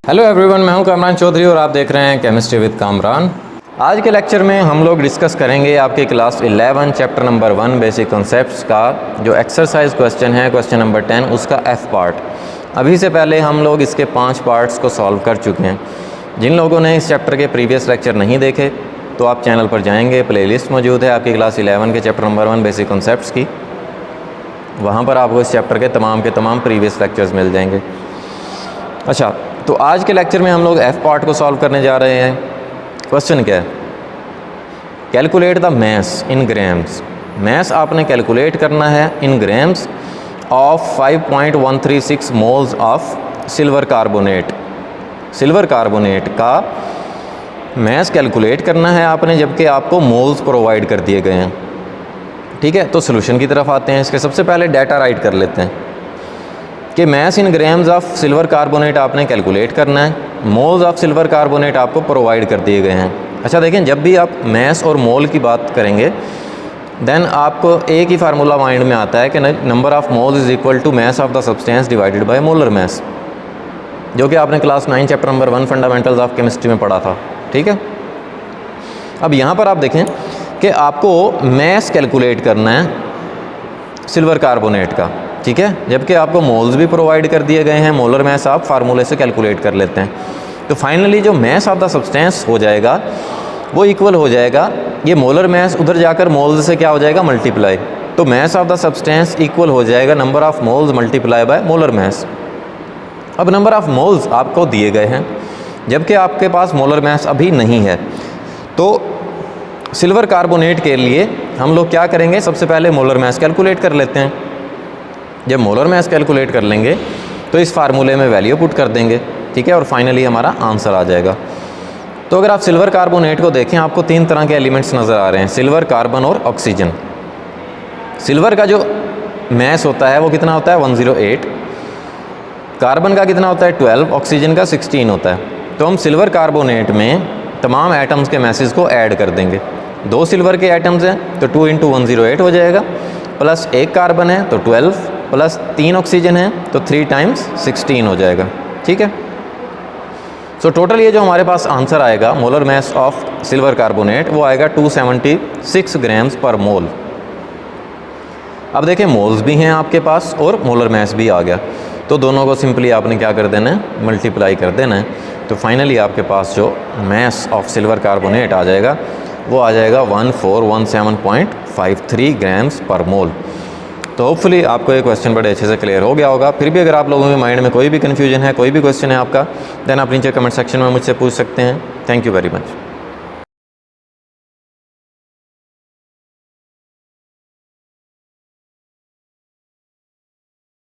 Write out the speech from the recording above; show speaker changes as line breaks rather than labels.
Hello everyone, मैं हूं कामरान चौधरी और आप देख रहे हैं केमिस्ट्री विद कामरान। आज के लेक्चर में हम लोग डिस्कस करेंगे आपके class 11 chapter number 1 basic concepts का जो एक्सरसाइज क्वेश्चन है, क्वेश्चन नंबर 10, उसका एफ पार्ट। अभी से पहले हम लोग इसके 5 पार्ट्स को सॉल्व कर चुके हैं। जिन लोगों ने इस चैप्टर के प्रीवियस लेक्चर नहीं देखे तो आप चैनल पर जाएंगे, प्लेलिस्ट मौजूद है आपकी क्लास 11 के चैप्टर नंबर 1 बेसिक कॉन्सेप्ट्स की। वहाँ पर आपको इस चैप्टर के तमाम प्रीवियस लेक्चर्स मिल जाएंगे। अच्छा, तो आज के लेक्चर में हम लोग एफ पार्ट को सॉल्व करने जा रहे हैं। क्वेश्चन क्या है? Calculate the mass in grams. Mass आपने कैलकुलेट करना है in grams of 5.136 moles of silver carbonate. Silver carbonate का मैस कैलकुलेट करना है आपने, जबकि आपको मोल्स प्रोवाइड कर दिए गए हैं। ठीक है, तो सोल्यूशन की तरफ आते हैं। इसके सबसे पहले डाटा राइट कर लेते हैं कि mass in grams of silver carbonate आपने कैलकुलेट करना है, मोल्स ऑफ सिल्वर कार्बोनेट आपको प्रोवाइड कर दिए गए हैं। अच्छा देखें, जब भी आप मैस और मोल की बात करेंगे देन आपको एक ही फार्मूला माइंड में आता है कि number of moles is equal to mass of the substance divided by molar mass, जो कि आपने class 9 chapter number 1 fundamentals of chemistry में पढ़ा था। ठीक है, अब यहाँ पर आप देखें कि आपको मैस कैलकुलेट करना है सिल्वर कार्बोनेट का। ठीक है, जबकि आपको मोल्स भी प्रोवाइड कर दिए गए हैं। मोलर मैस आप फार्मूले से कैलकुलेट कर लेते हैं। तो फाइनली जो मैस ऑफ द सब्सटेंस हो जाएगा वो इक्वल हो जाएगा, ये मोलर मैस उधर जाकर मोल्स से क्या हो जाएगा, मल्टीप्लाई। तो mess of the substance equal हो जाएगा number of moles multiply by molar mess. अब नंबर ऑफ मोल्स आपको दिए गए हैं, जबकि आपके पास मोलर मैस अभी नहीं है। तो सिल्वर कार्बोनेट के लिए हम लोग क्या करेंगे, सबसे पहले मोलर मैस कैलकुलेट कर लेते हैं। जब मोलर मैस कैलकुलेट कर लेंगे तो इस फार्मूले में वैल्यू पुट कर देंगे। ठीक है, और फाइनली हमारा आंसर आ जाएगा। तो अगर आप सिल्वर कार्बोनेट को देखें, आपको 3 तरह के एलिमेंट्स नज़र आ रहे हैं, सिल्वर, कार्बन और ऑक्सीजन। सिल्वर का जो मैस होता है वो कितना होता है, 108। कार्बन का कितना होता है, 12। ऑक्सीजन का 16 होता है। तो हम सिल्वर कार्बोनेट में तमाम एटम्स के मैसेज को ऐड कर देंगे। 2 सिल्वर के एटम्स हैं तो 2 × 108 हो जाएगा, प्लस 1 कार्बन है तो 12, प्लस 3 ऑक्सीजन है तो 3 × 16 हो जाएगा। ठीक है, सो टोटल ये जो हमारे पास आंसर आएगा molar mass of silver carbonate वो आएगा 276 ग्राम्स पर मोल। अब देखें, मोल्स भी हैं आपके पास और मोलर मैस भी आ गया, तो दोनों को सिंपली आपने क्या कर देना है, मल्टीप्लाई कर देना है। तो फाइनली आपके पास जो मैस ऑफ सिल्वर कार्बोनेट आ जाएगा वो आ जाएगा 1417.53 ग्राम्स पर मोल। तो होपफुली आपको ये क्वेश्चन बड़े अच्छे से क्लियर हो गया होगा। फिर भी अगर आप लोगों के माइंड में कोई भी कन्फ्यूजन है, कोई भी क्वेश्चन है आपका, देन आप नीचे कमेंट सेक्शन में मुझसे पूछ सकते हैं। Thank you very much.